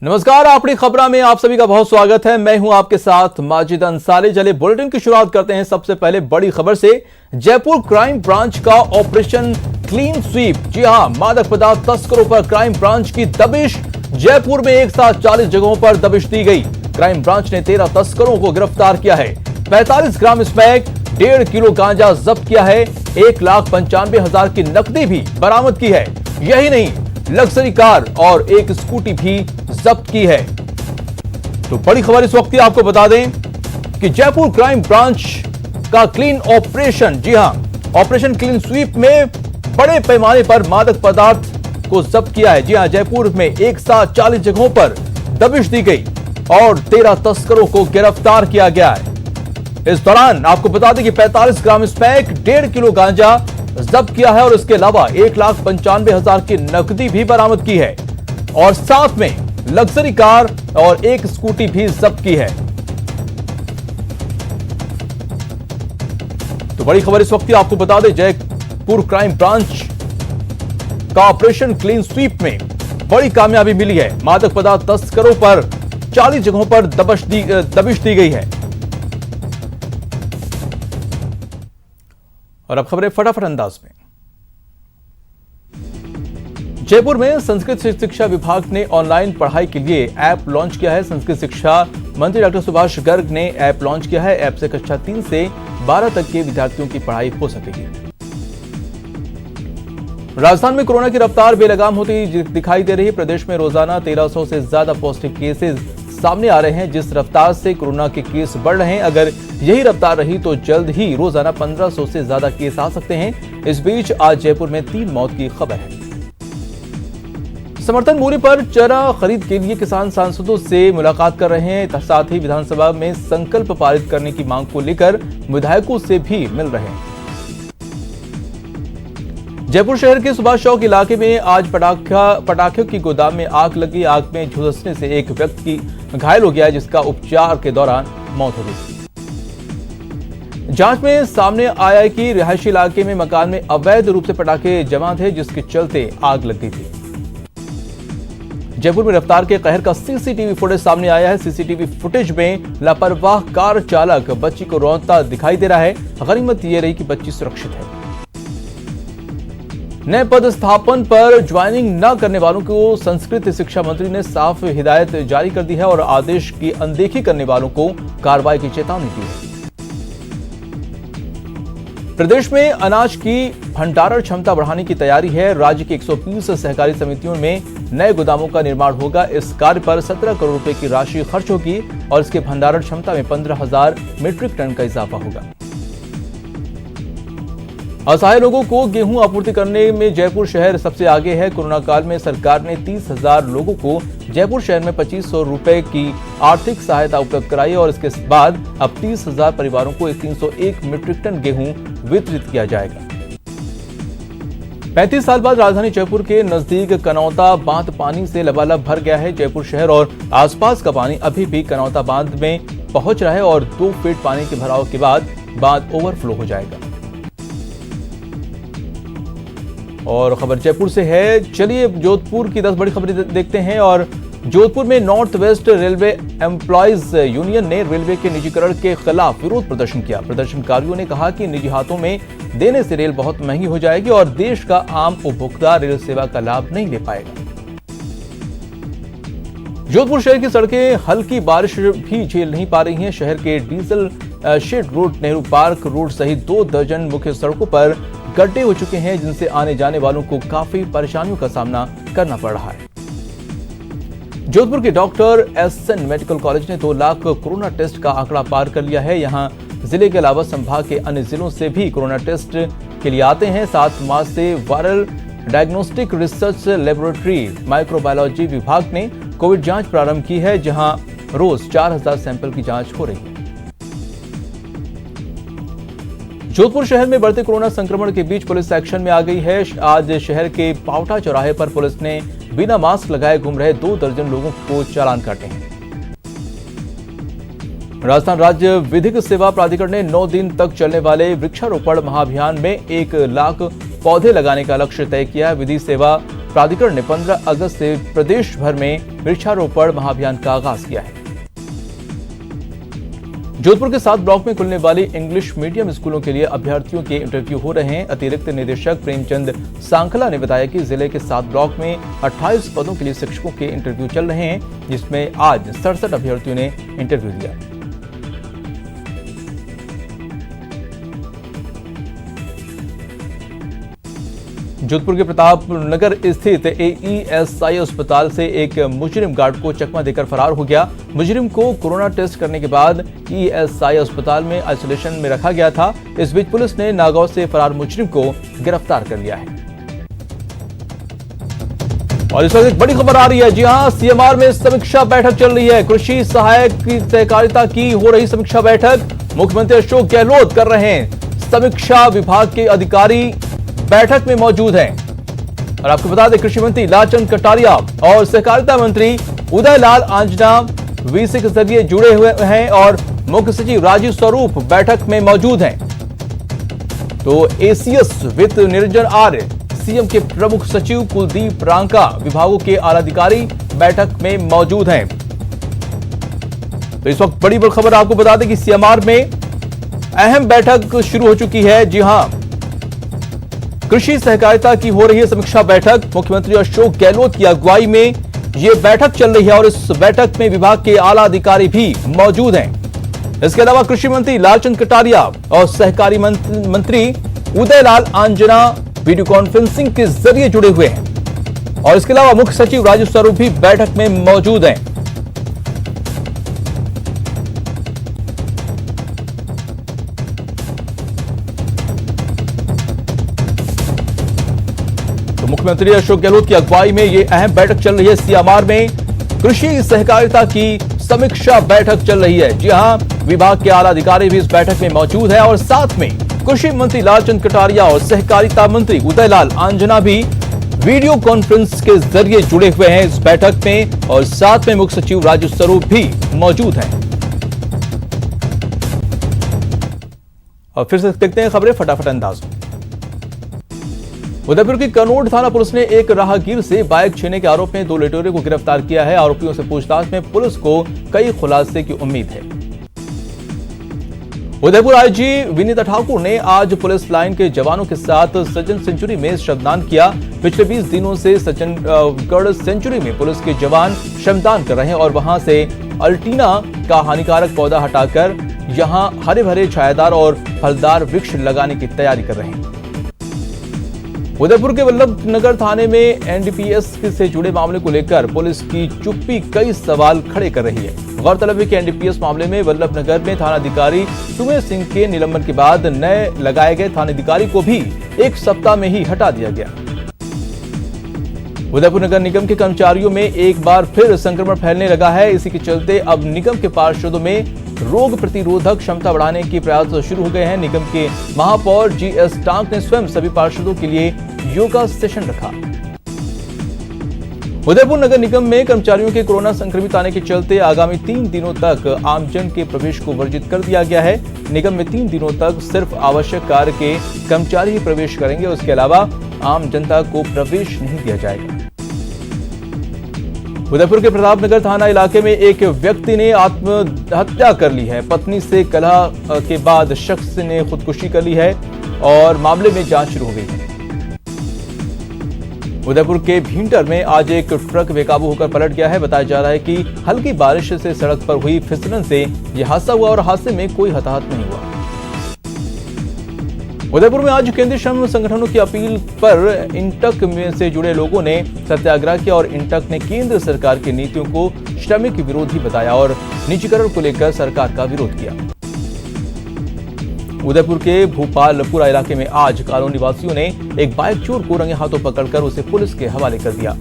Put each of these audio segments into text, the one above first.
नमस्कार, अपनी खबरों में आप सभी का बहुत स्वागत है। मैं हूं आपके साथ माजिद अंसारी। चलिए बुलेटिन की शुरुआत करते हैं सबसे पहले बड़ी खबर से। जयपुर क्राइम ब्रांच का ऑपरेशन क्लीन स्वीप। जी हां, मादक पदार्थ तस्करों पर क्राइम ब्रांच की दबिश। जयपुर में एक साथ 40 जगहों पर दबिश दी गई। क्राइम ब्रांच ने 13 तस्करों को गिरफ्तार किया है। 45 ग्राम स्मैक, 1.5 किलो गांजा जब्त किया है। 1,95,000 की नकदी भी बरामद की है। यही नहीं, लग्जरी कार और एक स्कूटी भी जब्त की है। तो बड़ी खबर इस वक्त आपको बता दें कि जयपुर क्राइम ब्रांच का क्लीन ऑपरेशन, जी हां, ऑपरेशन क्लीन स्वीप में बड़े पैमाने पर मादक पदार्थ को जब्त किया है। जी हां, जयपुर में एक साथ 40 जगहों पर दबिश दी गई और 13 तस्करों को गिरफ्तार किया गया है। इस दौरान आपको बता दें कि 45 ग्राम स्मैक, 1.5 किलो गांजा जब्त किया है और इसके अलावा 1,95,000 की नकदी भी बरामद की है और साथ में लग्जरी कार और एक स्कूटी भी जब्त की है। तो बड़ी खबर इस वक्त आपको बता दें, जयपुर क्राइम ब्रांच का ऑपरेशन क्लीन स्वीप में बड़ी कामयाबी मिली है। मादक पदार्थ तस्करों पर 40 जगहों पर दबिश दी गई है। और अब खबरें फटाफट अंदाज में। जयपुर में संस्कृत शिक्षा विभाग ने ऑनलाइन पढ़ाई के लिए ऐप लॉन्च किया है। संस्कृत शिक्षा मंत्री डॉक्टर सुभाष गर्ग ने ऐप लॉन्च किया है। ऐप से कक्षा 3 से 12 तक के विद्यार्थियों की पढ़ाई हो सकेगी। राजस्थान में कोरोना की रफ्तार बेलगाम होती दिखाई दे रही है। प्रदेश में रोजाना 1300 से ज्यादा पॉजिटिव केसेस सामने आ रहे हैं। जिस रफ्तार से कोरोना के केस बढ़ रहे हैं, अगर यही रफ्तार रही तो जल्द ही रोजाना 1500 से ज्यादा केस आ सकते हैं। इस बीच आज जयपुर में 3 मौत की खबर है। समर्थन मूल्य पर चारा खरीद के लिए किसान सांसदों से मुलाकात कर रहे हैं। साथ ही विधानसभा में संकल्प पारित करने की मांग को लेकर विधायकों से भी मिल रहे हैं। जयपुर शहर के सुभाष चौक इलाके में आज पटाखों की गोदाम में आग लगी। आग में झुलसने से एक व्यक्ति घायल हो गया, जिसका उपचार के दौरान मौत हो गई। जांच में सामने आया है कि रिहायशी इलाके में मकान में अवैध रूप से पटाखे जमा थे, जिसके चलते आग लग गई थी। जयपुर में रफ्तार के कहर का सीसीटीवी फुटेज सामने आया है। सीसीटीवी फुटेज में लापरवाह कार चालक बच्ची को रौंदता दिखाई दे रहा है। गनीमत यह रही कि बच्ची सुरक्षित है। नए पद स्थापन पर ज्वाइनिंग न करने वालों को संस्कृत शिक्षा मंत्री ने साफ हिदायत जारी कर दी है और आदेश की अनदेखी करने वालों को कार्रवाई की चेतावनी दी है। प्रदेश में अनाज की भंडारण क्षमता बढ़ाने की तैयारी है। राज्य की 120 सहकारी समितियों में नए गोदामों का निर्माण होगा। इस कार्य पर 17 करोड़ रुपए की राशि खर्च होगी और इसके भंडारण क्षमता में 15,000 मीट्रिक टन का इजाफा होगा। असहाय लोगों को गेहूं आपूर्ति करने में जयपुर शहर सबसे आगे है। कोरोना काल में सरकार ने 30,000 लोगों को जयपुर शहर में 2500 रुपए की आर्थिक सहायता उपलब्ध कराई और इसके बाद अब 30,000 परिवारों को 301 मीट्रिक टन गेहूं वितरित किया जाएगा। 35 साल बाद राजधानी जयपुर के नजदीक कनौता बांध पानी से लबालब भर गया है। जयपुर शहर और आसपास का पानी अभी भी कनौता बांध में पहुंच रहा है और 2 फीट पानी के भराव के बाद बांध ओवरफ्लो हो जाएगा। और खबर जयपुर से है। चलिए जोधपुर की 10 बड़ी खबरें देखते हैं। और जोधपुर में north west railway employees union ने रेलवे के निजीकरण के खिलाफ विरोध प्रदर्शन किया। प्रदर्शनकारियों ने कहा कि निजी हाथों में देने से रेल बहुत महंगी हो जाएगी और देश का आम उपभोक्ता रेल सेवा का लाभ नहीं ले पाएगा। जोधपुर शहर की सड़कें हल्की बारिश भी झेल नहीं पा रही हैं। शहर के diesel shed road, Nehru park road सहित 2 दर्जन मुख्य सड़कों पर गड्ढे हो चुके हैं, जिनसे आने जाने वालों को काफी परेशानियों का सामना करना पड़ रहा है। जोधपुर के डॉक्टर एसएन मेडिकल कॉलेज ने 2 लाख कोरोना टेस्ट का आंकड़ा पार कर लिया है। यहां जिले के अलावा संभाग के अन्य जिलों से भी कोरोना टेस्ट के लिए आते हैं। 7 मार्च से viral diagnostic research laboratory microbiology विभाग ने कोविड जांच प्रारंभ की है, जहां रोज 4000 सैंपल की जांच हो रही है। जोधपुर शहर में बढ़ते कोरोना संक्रमण के बीच पुलिस एक्शन में आ गई है। आज शहर के पावटा चौराहे पर पुलिस ने बिना मास्क लगाए घूम रहे 2 दर्जन लोगों को चालान काटे हैं। राजस्थान राज्य विधिक सेवा प्राधिकरण ने 9 दिन तक चलने वाले वृक्षारोपण महाअभियान में 1 लाख पौधे लगाने का लक्ष्य तय किया है। विधि सेवा प्राधिकरण ने 15 अगस्त से प्रदेश भर में वृक्षारोपण महाअभियान का आगाज किया है। जोधपुर के 7 ब्लॉक में खुलने वाली इंग्लिश मीडियम स्कूलों के लिए अभ्यर्थियों के इंटरव्यू हो रहे हैं। अतिरिक्त निदेशक प्रेमचंद सांखला ने बताया कि जिले के 7 ब्लॉक में 28 पदों के लिए शिक्षकों के इंटरव्यू चल रहे हैं, जिसमें आज 67 अभ्यर्थियों ने इंटरव्यू दिया। जोधपुर के प्रतापनगर स्थित AESI अस्पताल से एक मुजरिम गार्ड को चकमा देकर फरार हो गया। मुजरिम को कोरोना टेस्ट करने के बाद ESI अस्पताल में आइसोलेशन में रखा गया था। इस बीच पुलिस ने नागौर से फरार मुजरिम को गिरफ्तार कर लिया है। और इस वक्त एक बड़ी खबर आ रही है। जी हां, CMR में समीक्षा बैठक चल रही है। कृषि सहायक की सहकारिता की हो रही समीक्षा बैठक। मुख्यमंत्री अशोक गहलोत कर रहे हैं समीक्षा। विभाग के अधिकारी बैठक में मौजूद हैं। और आपको बता दें, कृषि मंत्री लालचंद कटारिया और सहकारिता मंत्री उदयलाल आंजना VC के जरिए जुड़े हुए हैं और मुख्य सचिव राजीव स्वरूप बैठक में मौजूद हैं। तो ACS वित्त निरंजन आर्य, सीएम के प्रमुख सचिव कुलदीप रांका, विभागों के आलाधिकारी बैठक में मौजूद हैं। तो इस वक्त बड़ी खबर आपको बता दें कि CMR में अहम बैठक शुरू हो चुकी है। जी हां, कृषि सहकारिता की हो रही है समीक्षा बैठक। मुख्यमंत्री अशोक गहलोत की अगुवाई में यह बैठक चल रही है और इस बैठक में विभाग के आला अधिकारी भी मौजूद हैं। इसके अलावा कृषि मंत्री लालचंद कटारिया और सहकारी मंत्री उदयलाल आंजना वीडियो कॉन्फ्रेंसिंग के जरिए जुड़े हुए हैं। और इसके अलावा मुख्य सचिव राजीव स्वरूप भी बैठक में मौजूद हैं। मुख्यमंत्री अशोक गहलोत की अगुवाई में यह अहम बैठक चल रही है। CMR में कृषि सहकारिता की समीक्षा बैठक चल रही है। जी हां, विभाग के आला अधिकारी भी इस बैठक में मौजूद है और साथ में कृषि मंत्री लालचंद कटारिया और सहकारिता मंत्री उदयलाल आंजना भी वीडियो कॉन्फ्रेंस के जरिए जुड़े हुए हैं इस बैठक में और साथ में मुख्य सचिव राजीव स्वरूप भी मौजूद हैं। और फिर से देखते हैं खबरें फटाफट अंदाज में। उदयपुर की कनोट थाना पुलिस ने एक राहगीर से बाइक छीनने के आरोप में 2 लुटेरों को गिरफ्तार किया है। आरोपियों से पूछताछ में पुलिस को कई खुलासे की उम्मीद है। उदयपुर IG विनीता ठाकुर ने आज पुलिस लाइन के जवानों के साथ सज्जन सेंचुरी में श्रमदान किया। पिछले 20 दिनों से सज्जनगढ़ सेंचुरी में पुलिस के जवान श्रमदान कर रहे हैं और वहां से अल्टीना का हानिकारक पौधा हटाकर यहां हरे भरे छायादार और फलदार वृक्ष लगाने की तैयारी कर रहे हैं। उदयपुर के वल्लभनगर थाने में NDPS से जुड़े मामले को लेकर पुलिस की चुप्पी कई सवाल खड़े कर रही है। गौरतलब है कि NDPS मामले में वल्लभनगर में थानाधिकारी सुमेर सिंह के निलंबन के बाद नए लगाए गए थानाधिकारी को भी 1 सप्ताह में ही हटा दिया गया। उदयपुर नगर निगम के कर्मचारियों में एक बार फिर संक्रमण फैलने लगा है। इसी के चलते अब निगम के पार्षदों में रोग प्रतिरोधक क्षमता बढ़ाने के प्रयास शुरू हो गए हैं। निगम के महापौर GS टांक ने स्वयं सभी पार्षदों के लिए योगा सेशन रखा। उदयपुर नगर निगम में कर्मचारियों के कोरोना संक्रमित आने के चलते आगामी 3 दिनों तक आमजन के प्रवेश को वर्जित कर दिया गया है। निगम में 3 दिनों तक सिर्फ आवश्यक कार्य के कर्मचारी ही प्रवेश करेंगे। उसके अलावा आम जनता को प्रवेश नहीं दिया जाएगा। उदयपुर के प्रतापनगर थाना इलाके में एक व्यक्ति ने आत्महत्या कर ली है। पत्नी से कलह के बाद शख्स ने खुदकुशी कर ली है और मामले में जांच शुरू हो गई है। उदयपुर के भींटर में आज एक ट्रक बेकाबू होकर पलट गया है। बताया जा रहा है कि हल्की बारिश से सड़क पर हुई फिसलन से यह हादसा हुआ और हादसे में कोई हताहत नहीं हुआ। उदयपुर में आज केंद्रीय श्रम संगठनों की अपील पर इंटक में से जुड़े लोगों ने सत्याग्रह किया और इंटक ने केंद्र सरकार की नीतियों को श्रमिक विरोधी बताया और निजीकरण को लेकर सरकार का विरोध किया। उदयपुर के भूपालपुरा इलाके में आज कॉलोनी वासियों ने एक बाइक चोर को रंगे हाथों पकड़कर उसे पुलिस के हवाले कर दिया।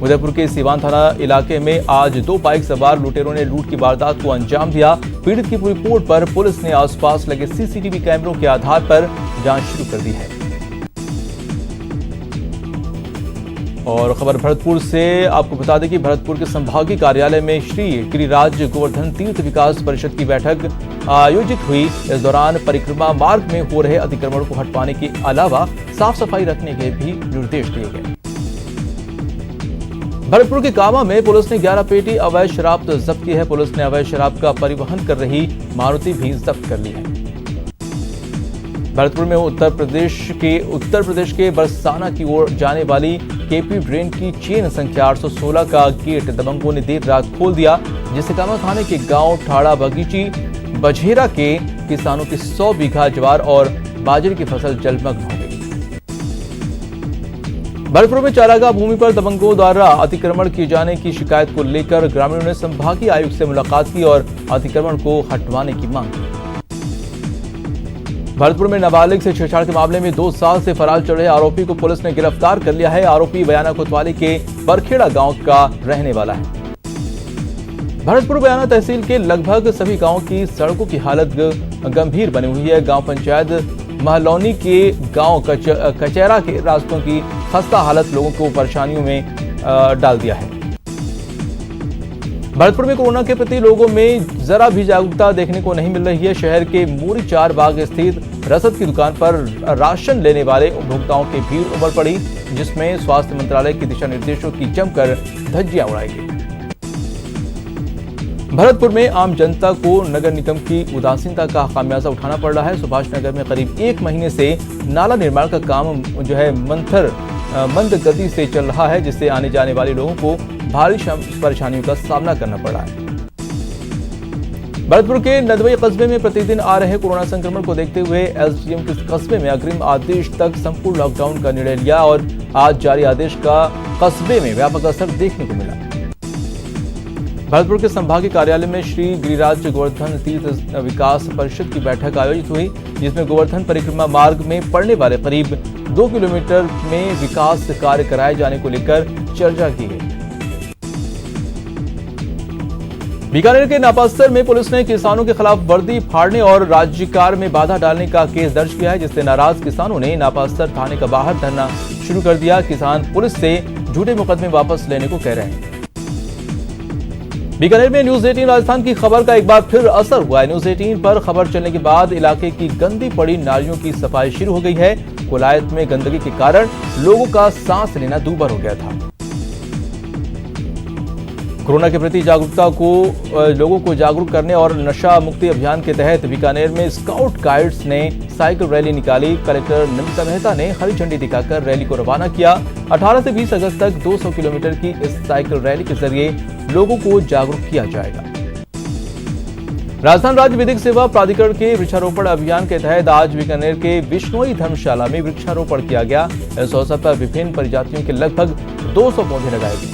उदयपुर के सीवान थाना इलाके में आज 2 बाइक सवार लुटेरों ने लूट की वारदात को अंजाम दिया। पीड़ित की रिपोर्ट पर पुलिस ने आसपास लगे CCTV कैमरों के आधार पर जांच शुरू कर दी है। और खबर भरतपुर से, आपको बता दें कि भरतपुर के संभागीय कार्यालय में श्री गिरिराज गोवर्धन तीर्थ विकास परिषद की बैठक आयोजित हुई। इस दौरान परिक्रमा मार्ग में हो रहे अतिक्रमण को हटवाने के अलावा साफ सफाई रखने के भी निर्देश दिए गए। भरतपुर के कामा में पुलिस ने 11 पेटी अवैध शराब जब्त की है। पुलिस ने अवैध शराब का परिवहन कर रही मारुति भी जब्त कर ली है। भरतपुर में उत्तर प्रदेश के बरसाना की ओर जाने वाली केपी ड्रेन की चेन संख्या 816 का गेट दबंगों ने देर रात खोल दिया, जिससे कामा थाने के गांव ठाड़ा बगीची बझेरा के किसानों की 100 बीघा ज्वार और बाजरे की फसल जलमग्न हो गई। भरतपुर में चारागाह भूमि पर दबंगों द्वारा अतिक्रमण किए जाने की शिकायत को लेकर ग्रामीणों ने संभागीय आयुक्त से मुलाकात की और अतिक्रमण को हटवाने की मांग की। भरतपुर में नाबालिग से छेड़छाड़ के मामले में 2 साल से फरार चल रहे आरोपी को पुलिस ने गिरफ्तार कर लिया है। आरोपी बयाना कोतवाली के बरखेड़ा गांव का रहने वाला है। भरतपुर बयाना तहसील के लगभग सभी गांवों की सड़कों की हालत गंभीर बनी हुई है। गांव पंचायत महलौनी के गांव कचैरा के रास्तों की खस्ता हालत लोगों को परेशानियों में डाल दिया है। भरतपुर में कोरोना के प्रति लोगों में जरा भी जागरूकता देखने को नहीं मिल रही है। शहर के मूरी 4 बाग स्थित रसद की दुकान पर राशन लेने वाले उपभोक्ताओं की भीड़ उमड़ पड़ी, जिसमें स्वास्थ्य मंत्रालय के दिशा निर्देशों की जमकर धज्जियां उड़ाई गई। भरतपुर में आम जनता को नगर निगम की उदासीनता का खामियाजा उठाना पड़ रहा है। सुभाष नगर में करीब 1 महीने से नाला निर्माण का काम मंद गति से चल रहा है, जिससे आने जाने वाले लोगों को भारी परेशानियों का सामना करना पड़ रहा है। भरतपुर के नदवई कस्बे में प्रतिदिन आ रहे कोरोना संक्रमण को देखते हुए एसडीएम के कस्बे में अग्रिम आदेश तक संपूर्ण लॉकडाउन का निर्णय लिया और आज जारी आदेश का कस्बे में व्यापक असर देखने को मिला। भरतपुर के संभागीय कार्यालय में श्री गिरिराज गोवर्धन तीर्थ विकास परिषद की बैठक आयोजित हुई, जिसमें गोवर्धन परिक्रमा मार्ग में पड़ने वाले करीब 2 किलोमीटर में विकास कार्य कराए जाने को लेकर चर्चा की गई। बीकानेर के नापास्तर में पुलिस ने किसानों के खिलाफ वर्दी फाड़ने और राज्यकार में बाधा डालने का केस दर्ज किया है, जिससे नाराज किसानों ने नापास्तर थाने का बाहर धरना शुरू कर दिया। किसान पुलिस से झूठे मुकदमे वापस लेने को कह रहे हैं। बीकानेर में न्यूज 18 राजस्थान की खबर का एक बार फिर असर हुआ है। न्यूज 18 पर खबर चलने के बाद इलाके की गंदी पड़ी नालियों की सफाई शुरू हो गई है। कोलायत में गंदगी के कारण लोगों का सांस लेना दूभर हो गया था। कोरोना के प्रति जागरूकता को लोगों को जागरूक करने और नशा मुक्ति अभियान के तहत बीकानेर में स्काउट गाइड्स ने साइकिल रैली निकाली। कलेक्टर नमिता मेहता ने हरी झंडी दिखाकर रैली को रवाना किया। 18 से 20 अगस्त तक 200 किलोमीटर की इस साइकिल रैली के जरिए लोगों को जागरूक किया जाएगा। राजस्थान राज्य विधिक सेवा प्राधिकरण के वृक्षारोपण अभियान के तहत आज बीकानेर के विश्नोई धर्मशाला में वृक्षारोपण किया गया। इस अवसर पर विभिन्न प्रजातियों के लगभग 200 पौधे लगाए गए।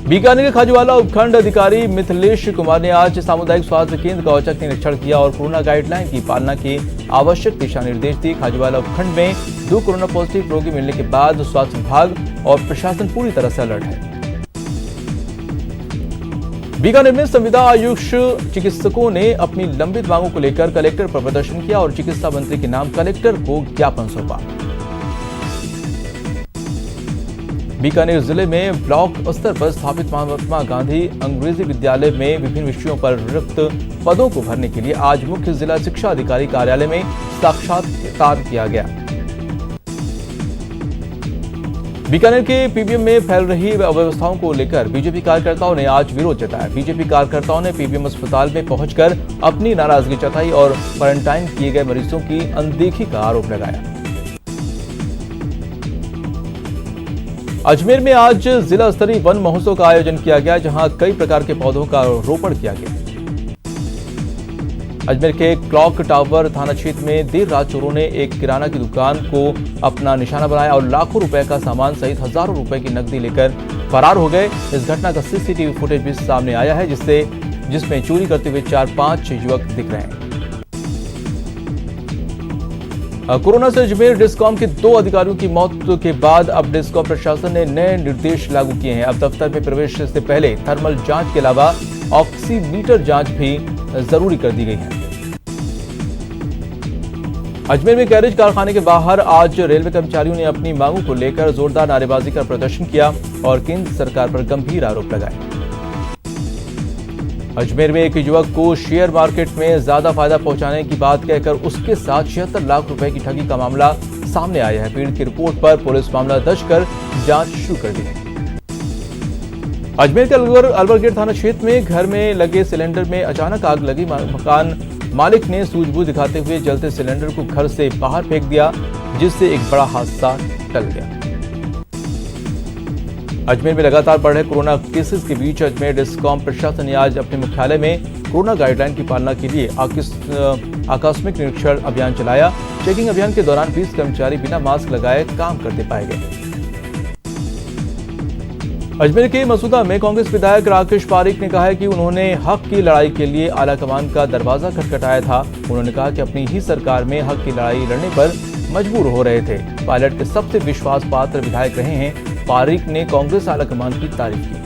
बीकानेर के खाजूवाला उपखंड अधिकारी मिथिलेश कुमार ने आज सामुदायिक स्वास्थ्य केंद्र का औचक निरीक्षण किया और कोरोना गाइडलाइन की पालना के आवश्यक दिशा निर्देश दिए। खाजूवाला उपखंड में 2 कोरोना पॉजिटिव रोगी मिलने के बाद स्वास्थ्य विभाग और प्रशासन पूरी तरह से अलर्ट है। बीकानेर में संविदा आयुष चिकित्सकों ने अपनी लंबित मांगों को लेकर कलेक्टर पर प्रदर्शन किया और चिकित्सा मंत्री के नाम कलेक्टर को ज्ञापन सौंपा। बीकानेर जिले में ब्लॉक स्तर पर स्थापित महात्मा गांधी अंग्रेजी विद्यालय में विभिन्न विषयों पर रिक्त पदों को भरने के लिए आज मुख्य जिला शिक्षा अधिकारी कार्यालय में साक्षात्कार किया गया। बीकानेर के पीबीएम में फैल रही अव्यवस्थाओं को लेकर बीजेपी कार्यकर्ताओं ने आज विरोध जताया। बीजेपी कार्यकर्ताओं ने पीबीएम अस्पताल में पहुंचकर अपनी नाराजगी जताई और क्वारंटाइन किए गए मरीजों की अनदेखी का आरोप लगाया। अजमेर में आज जिला स्तरीय वन महोत्सव का आयोजन किया गया, जहां कई प्रकार के पौधों का रोपण किया गया। अजमेर के क्लॉक टावर थाना क्षेत्र में देर रात चोरों ने एक किराना की दुकान को अपना निशाना बनाया और लाखों रुपए का सामान सहित हजारों रुपए की नकदी लेकर फरार हो गए। इस घटना का सीसीटीवी फुटेज भी सामने आया है, जिसमें चोरी करते हुए 4-5 युवक दिख रहे हैं। कोरोना से अजमेर डिस्कॉम के 2 अधिकारियों की मौत के बाद अब डिस्कॉम प्रशासन ने नए निर्देश लागू किए हैं। अब दफ्तर में प्रवेश से पहले थर्मल जांच के अलावा ऑक्सीमीटर जांच भी जरूरी कर दी गई है। अजमेर में गैरेज कारखाने के बाहर आज रेलवे कर्मचारियों ने अपनी मांगों को लेकर जोरदार नारेबाजी कर प्रदर्शन किया और केंद्र सरकार पर गंभीर आरोप लगाए। अजमेर में एक युवक को शेयर मार्केट में ज्यादा फायदा पहुंचाने की बात कहकर उसके साथ 76 लाख रुपए की ठगी का मामला सामने आया है। पीड़ित की रिपोर्ट पर पुलिस मामला दर्ज कर जांच शुरू कर दी है। अजमेर के अलवरगेट थाना क्षेत्र में घर में लगे सिलेंडर में अचानक आग लगी। मकान मालिक ने सूझबूझ दिखाते हुए जलते सिलेंडर को घर से बाहर फेंक दिया, जिससे एक बड़ा हादसा टल गया। अजमेर में लगातार बढ़ रहे कोरोना केसेस के बीच अजमेर डिस्कॉम प्रशासन ने आज अपने मुख्यालय में कोरोना गाइडलाइन की पालना के लिए आकस्मिक निरीक्षण अभियान चलाया। चेकिंग अभियान के दौरान 20 कर्मचारी बिना मास्क लगाए काम करते पाए गए। अजमेर के मसूदा में कांग्रेस विधायक राकेश पारीक ने कहा है कि उन्होंने हक की लड़ाई के लिए आलाकमान का दरवाजा खटखटाया था। उन्होंने कहा कि अपनी ही सरकार में हक की लड़ाई लड़ने पर मजबूर हो रहे थे। पायलट के सबसे विश्वास पात्र विधायक रहे हैं। पारीक ने कांग्रेस आलाकमान की तारीफ की।